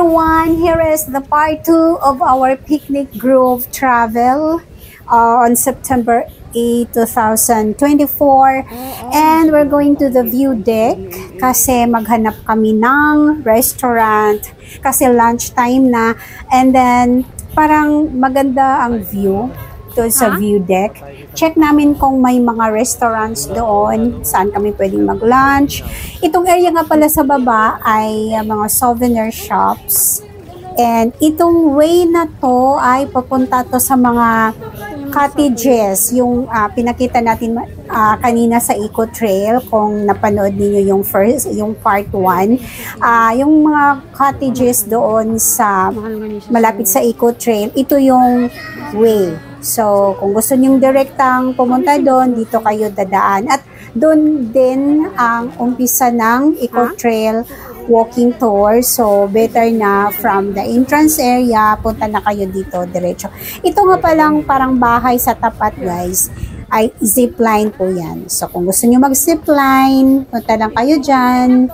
everyone, here is the part 2 of our Picnic Grove travel on September 8, 2024. And we're going to the view deck kasi maghanap kami ng restaurant kasi lunchtime na. And then parang maganda ang view doon sa view deck. Check namin kung may mga restaurants doon, saan kami pwedeng mag-lunch. Itong area nga pala sa baba ay mga souvenir shops. And itong way na to ay papunta to sa mga cottages, yung pinakita natin kanina sa Eco Trail, kung napanood niyo yung part 1. Yung mga cottages doon sa malapit sa Eco Trail, ito yung way. So, kung gusto niyong direktang pumunta doon, dito kayo dadaan. At doon din ang umpisa ng Eco Trail walking tour. So, better na from the entrance area, punta na kayo dito diretso. Ito nga palang parang bahay sa tapat, guys, ay zipline po yan. So, kung gusto niyo mag-zipline, punta lang kayo dyan.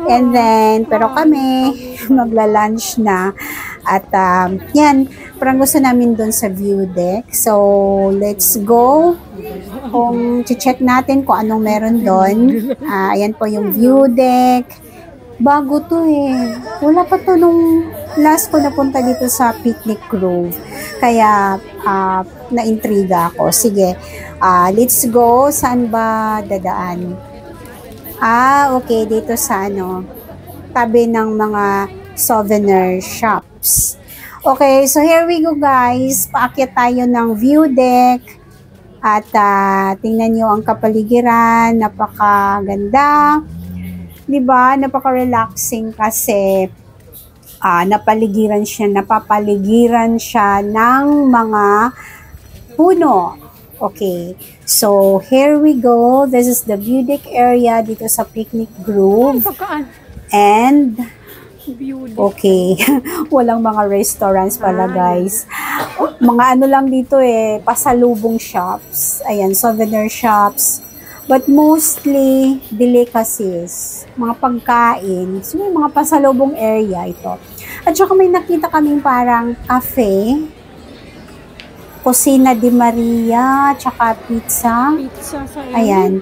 And then, pero kami, magla-lunch na. At yan, parang gusto namin doon sa view deck. So, let's go. Kung check natin kung anong meron doon. Ayan po yung view deck. Bago to eh. Wala pa to nung last ko napunta dito sa Picnic Grove. Kaya, na-intriga ako. Sige, let's go. Saan ba dadaan? Okay. Dito sa tabi ng mga souvenir shops. Okay, so here we go, guys. Paakyat tayo ng view deck. At tingnan nyo ang kapaligiran. Napakaganda. Diba? Napaka-relaxing kasi napapaligiran siya ng mga puno. Okay, so here we go. This is the view deck area dito sa Picnic Grove. And okay, walang mga restaurants pala, guys. Mga lang dito pasalubong shops. Ayan, souvenir shops. But mostly delicacies, mga pagkain. So may mga pasalubong area ito. At saka may nakita kaming parang cafe, Cocina di Maria, tsaka pizza. Ayan.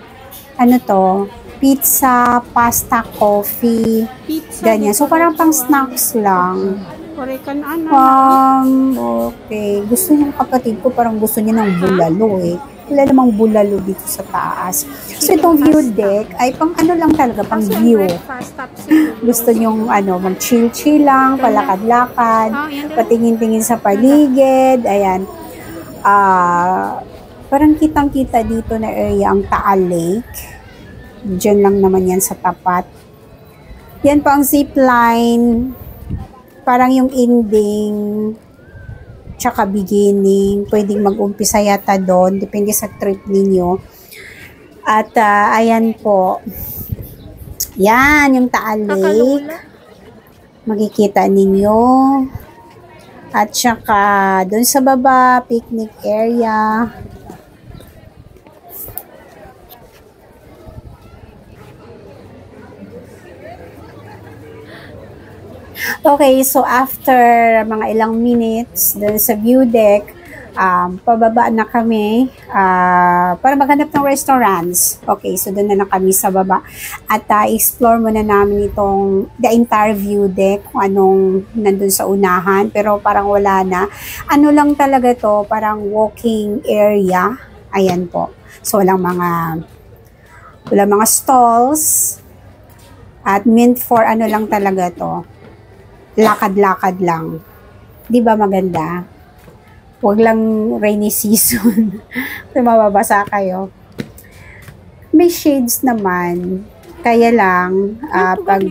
Ano to? Pizza, pasta, coffee, ganyan. So, parang pang snacks lang. Okay. Gusto niya kapatid ko, parang gusto niya ng bulalo Wala namang bulalo dito sa taas. So, itong view deck ay pang lang talaga, pang view. Gusto niyong mag-chill-chill lang, palakad-lakad, patingin-tingin sa paligid, ayan. Parang kitang-kita dito na area ang Taal Lake. Diyan lang naman yan sa tapat. Yan pa ang zipline. Parang yung ending tsaka beginning. Pwedeng mag-umpisa yata doon. Depende sa trip ninyo. At ayan po. Yan yung Taal Lake. Makikita ninyo. At tsaka doon sa baba, picnic area. Okay, so after mga ilang minutes doon sa view deck, pababa na kami para maghanap ng restaurants. Okay, so doon na lang kami sa baba. At explore muna namin itong the entire view deck, kung anong nandun sa unahan. Pero parang wala na. Ano lang talaga to, parang walking area. Ayan po. So walang mga stalls. At meant for lang talaga to. Lakad-lakad lang. Di ba maganda? Huwag lang rainy season. Kasi mababasa kayo. May shades naman. Kaya lang, pag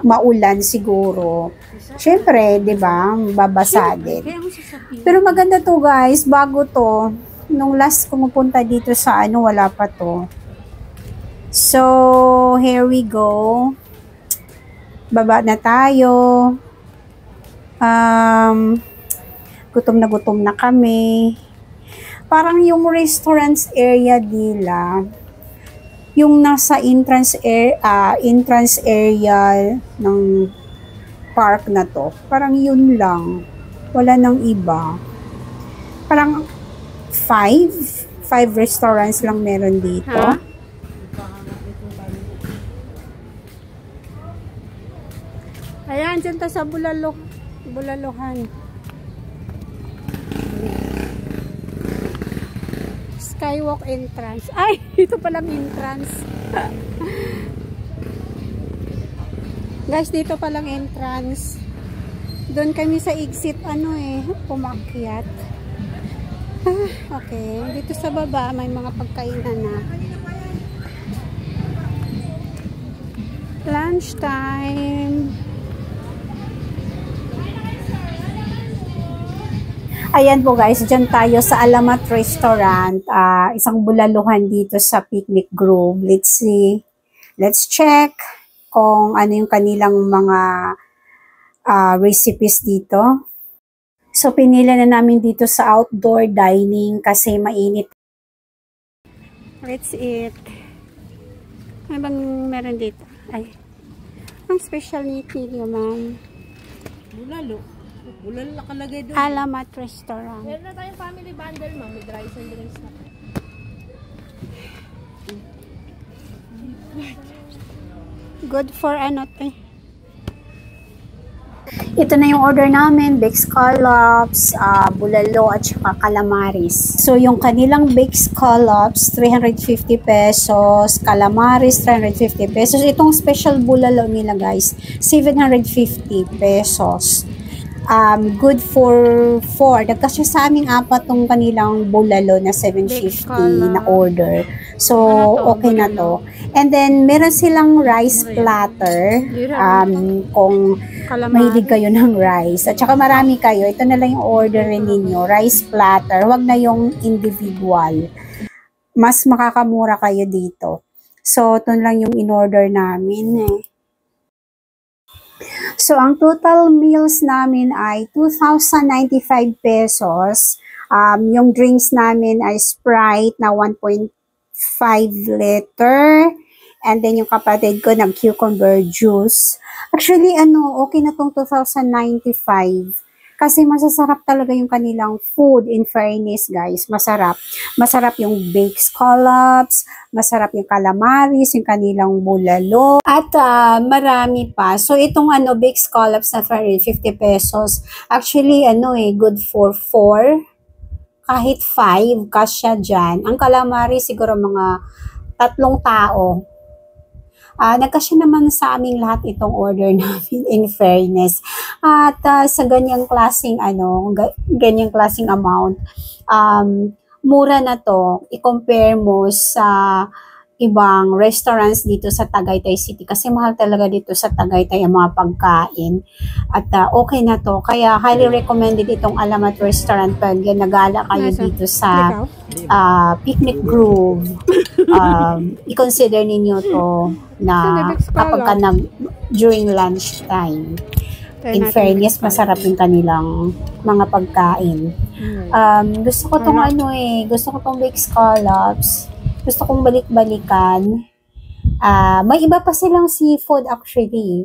maulan siguro, syempre, di ba, babasa din. Pero maganda to, guys. Bago to. Nung last pumupunta dito sa wala pa to. So, here we go. Baba na tayo. Gutom na kami. Parang yung restaurants area nila, yung nasa entrance area ng park na to. Parang yun lang. Wala nang iba. Parang 5 restaurants lang meron dito. Ha? Ayan, dyan tayo sa Bulalohan. Skywalk entrance. Ay, ito palang entrance. Guys, dito palang entrance. Doon kami sa exit, pumakyat. Okay, dito sa baba may mga pagkainan na. Lunch time. Ayan po guys, dyan tayo sa Alamat Restaurant, isang bulaluhan dito sa Picnic Grove. Let's see, let's check kung ano yung kanilang mga recipes dito. So pinili na namin dito sa outdoor dining kasi mainit. Let's eat. Ano bang meron dito? Ay, ang special nyo, ma'am. Bulalo. Bulalo nakalagay doon. Alamat Restaurant. Meron na tayong family bundle, ma'am. May rice and drinks na. Good for Ito na yung order namin, baked scallops, bulalo at saka calamaris. So yung kanilang baked scallops, 350 pesos, calamaris, 350 pesos. Itong special bulalo nila guys, 750 pesos. Good for 4. Nagkasya sa aming 4 tong kanilang bulalo na 750 na order. So, okay na to. And then, meron silang rice platter. Kung mahilig kayo ng rice. At saka marami kayo. Ito na lang yung orderin ninyo. Rice platter. Huwag na yung individual. Mas makakamura kayo dito. So, ito lang yung in-order namin So, ang total meals namin ay 2,095 pesos. Yung drinks namin ay Sprite na 1.5 liter. And then, yung kapatid ko ng cucumber juice. Actually, okay na tong 2,095. Kasi masasarap talaga yung kanilang food. In fairness, guys, masarap. Masarap yung baked scallops, masarap yung calamaris, yung kanilang bulalo, at marami pa. So, itong baked scallops na 50 pesos, actually, good for 4. Kahit 5, kasya dyan. Ang calamaris, siguro mga 3 tao. Nagkasya naman sa aming lahat itong order namin, in fairness. At sa ganyang klaseng amount, mura na to i-compare mo sa ibang restaurants dito sa Tagaytay City kasi mahal talaga dito sa Tagaytay ang mga pagkain. At okay na to. Kaya highly recommended itong Alamat Restaurant pag nagala kayo dito sa Picnic Grove. I-consider ninyo to na kapag ka during lunch time. In fairness, masarap yung kanilang mga pagkain. Gusto ko tong gusto ko tong baked scallops. Gusto kong balik-balikan. May iba pa silang seafood actually.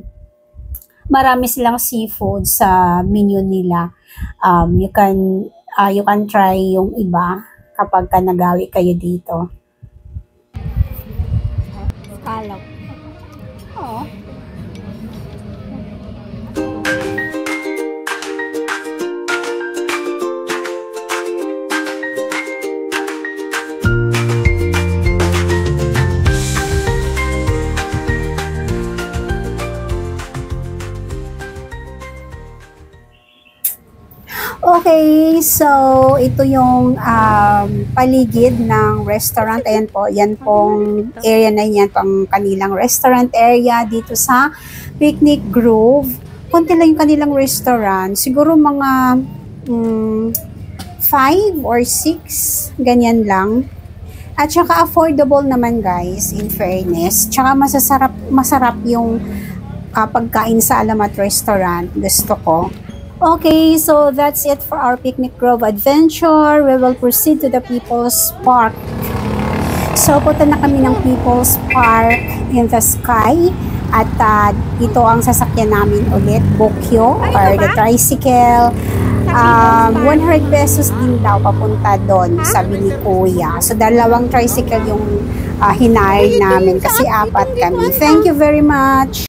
Marami silang seafood sa menu nila. You can try yung iba kapag ka nagawi kayo dito. Scallop. Oh. Okay, so ito yung paligid ng restaurant. Ayan po, yan pong area na yan, pang kanilang restaurant area dito sa Picnic Grove. Konti lang yung kanilang restaurant. Siguro mga 5 or 6, ganyan lang. At saka affordable naman guys, in fairness. Tsaka masarap yung pagkain sa Alamat Restaurant. Gusto ko. Okay, so that's it for our Picnic Grove adventure. We will proceed to the People's Park. So, punta na kami ng People's Park in the Sky. At ito ang sasakyan namin ulit, Bokyo or the tricycle. 100 pesos din daw papunta doon, sabi ni Kuya. So, dalawang tricycle yung hinire namin kasi apat kami. Thank you very much.